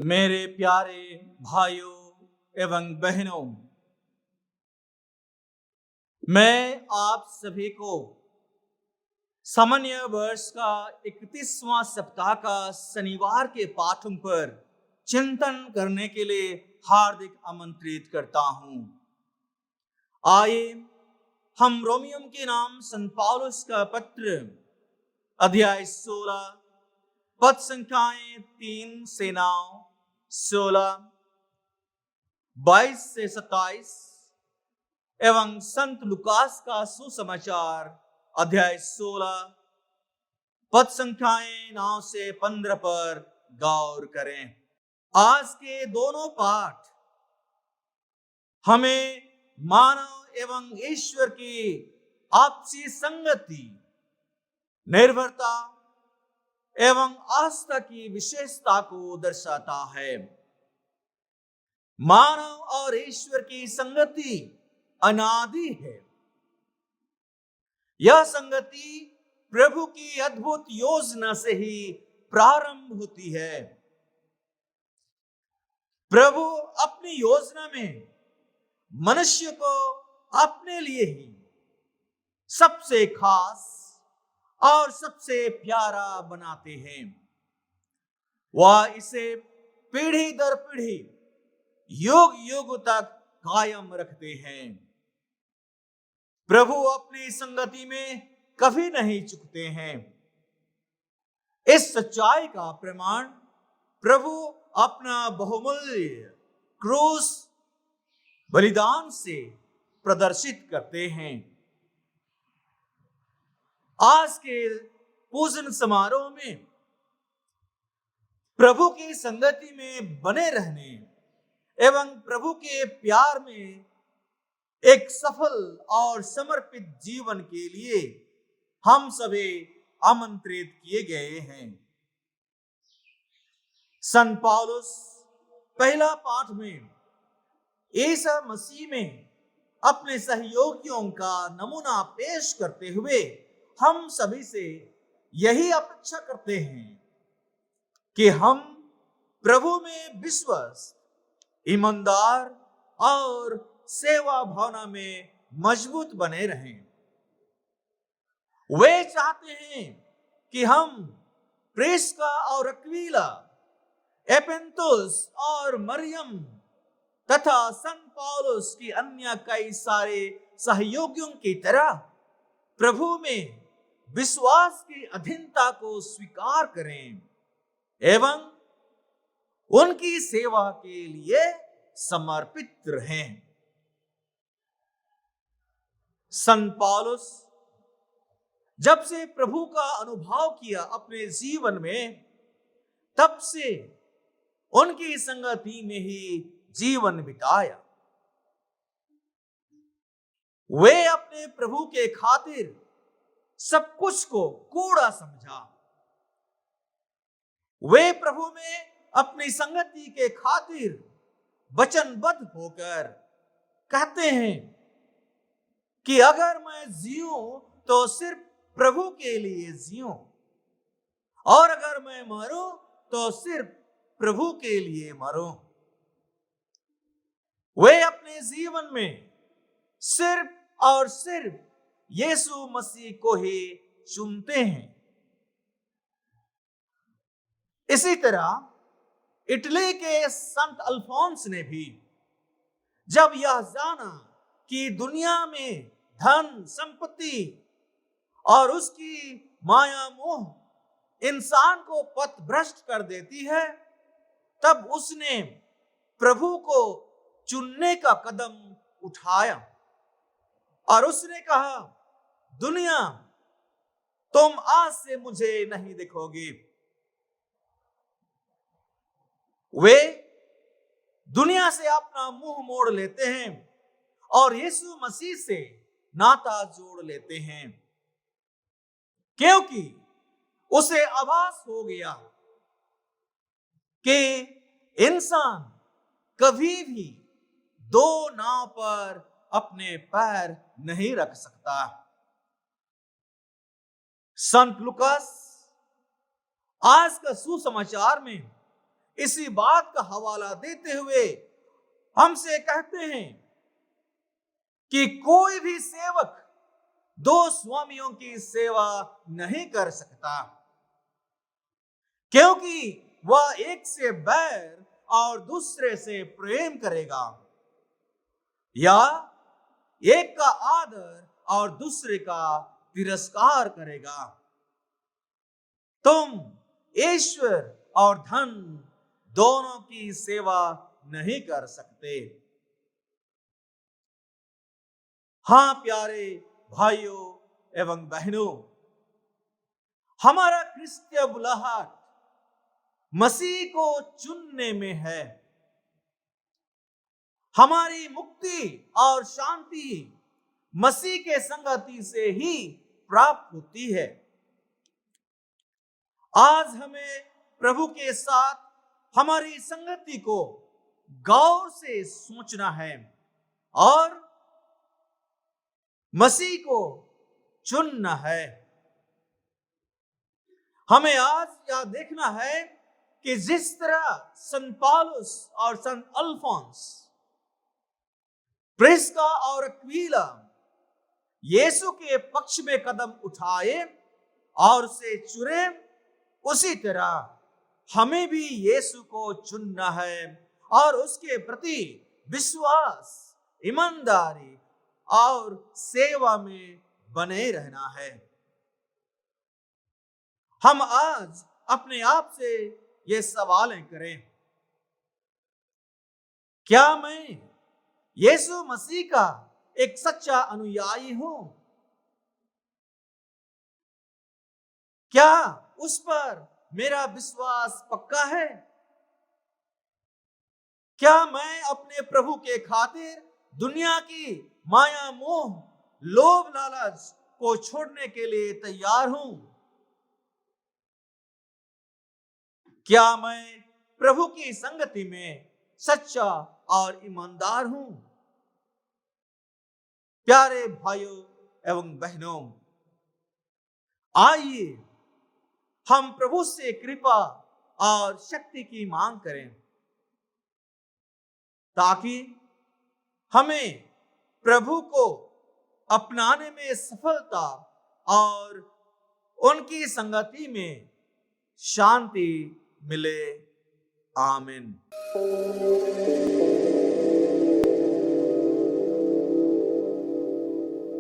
मेरे प्यारे भाइयों एवं बहनों, मैं आप सभी को सामान्य वर्ष का 31वां सप्ताह का शनिवार के पाठों पर चिंतन करने के लिए हार्दिक आमंत्रित करता हूं। आइए हम रोमियो के नाम संत पौलुस का पत्र अध्याय 16 पद संख्याएं 3 से 9, 16, 22 से 27 एवं संत लुकास का सुसमाचार अध्याय 16 पद संख्याएं 9 से 15 पर गौर करें। आज के दोनों पाठ हमें मानव एवं ईश्वर की आपसी संगति, निर्भरता एवं आस्था की विशेषता को दर्शाता है। मानव और ईश्वर की संगति अनादि है। यह संगति प्रभु की अद्भुत योजना से ही प्रारंभ होती है। प्रभु अपनी योजना में मनुष्य को अपने लिए ही सबसे खास और सबसे प्यारा बनाते हैं। वह इसे पीढ़ी दर पीढ़ी, युग युग तक कायम रखते हैं। प्रभु अपनी संगति में कभी नहीं चूकते हैं। इस सच्चाई का प्रमाण प्रभु अपना बहुमूल्य क्रूस बलिदान से प्रदर्शित करते हैं। आज के पूजन समारोह में प्रभु की संगति में बने रहने एवं प्रभु के प्यार में एक सफल और समर्पित जीवन के लिए हम सभी आमंत्रित किए गए हैं। संत पौलुस पहला पाठ में यीशु मसीह में अपने सहयोगियों का नमूना पेश करते हुए हम सभी से यही अपेक्षा करते हैं कि हम प्रभु में विश्वास, ईमानदार और सेवा भावना में मजबूत बने रहें। वे चाहते हैं कि हम प्रिस्का और अक्विला, एपेंतुस और मरियम तथा संत पौलुस की अन्य कई सारे सहयोगियों की तरह प्रभु में विश्वास की अधीनता को स्वीकार करें एवं उनकी सेवा के लिए समर्पित रहें। संत पौलुस जब से प्रभु का अनुभव किया अपने जीवन में, तब से उनकी संगति में ही जीवन बिताया। वे अपने प्रभु के खातिर सब कुछ को कूड़ा समझा। वे प्रभु में अपनी संगति के खातिर वचनबद्ध होकर कहते हैं कि अगर मैं जीऊं तो सिर्फ प्रभु के लिए जीऊं, और अगर मैं मरूं तो सिर्फ प्रभु के लिए मरूं। वे अपने जीवन में सिर्फ और सिर्फ यीशु मसीह को ही चुनते हैं। इसी तरह इटली के संत अल्फोंस ने भी जब यह जाना कि दुनिया में धन, संपत्ति और उसकी माया मोह इंसान को पथभ्रष्ट कर देती है, तब उसने प्रभु को चुनने का कदम उठाया और उसने कहा, दुनिया तुम आज से मुझे नहीं देखोगे। वे दुनिया से अपना मुंह मोड़ लेते हैं और यीशु मसीह से नाता जोड़ लेते हैं, क्योंकि उसे आभास हो गया कि इंसान कभी भी दो नाव पर अपने पैर नहीं रख सकता। संत लुकास आज का सुसमाचार में इसी बात का हवाला देते हुए हमसे कहते हैं कि कोई भी सेवक दो स्वामियों की सेवा नहीं कर सकता, क्योंकि वह एक से बैर और दूसरे से प्रेम करेगा, या एक का आदर और दूसरे का तिरस्कार करेगा। तुम ईश्वर और धन दोनों की सेवा नहीं कर सकते। हां प्यारे भाइयों एवं बहनों, हमारा क्रिस्तीय बुलाहट मसीह को चुनने में है। हमारी मुक्ति और शांति मसीह के संगति से ही प्राप्त होती है। आज हमें प्रभु के साथ हमारी संगति को गौर से सोचना है और मसीह को चुनना है। हमें आज यह देखना है कि जिस तरह संत पौलुस और संत अल्फोंस, प्रिस्का और अक्विला यीशु के पक्ष में कदम उठाए और उसे चुने, उसी तरह हमें भी यीशु को चुनना है और उसके प्रति विश्वास, ईमानदारी और सेवा में बने रहना है। हम आज अपने आप से ये सवालें करें, क्या मैं यीशु मसीह का एक सच्चा अनुयायी हूं? क्या उस पर मेरा विश्वास पक्का है? क्या मैं अपने प्रभु के खातिर दुनिया की माया, मोह, लोभ, लालच को छोड़ने के लिए तैयार हूं? क्या मैं प्रभु की संगति में सच्चा और ईमानदार हूं? प्यारे भाइयों एवं बहनों, आइए हम प्रभु से कृपा और शक्ति की मांग करें, ताकि हमें प्रभु को अपनाने में सफलता और उनकी संगति में शांति मिले। आमीन।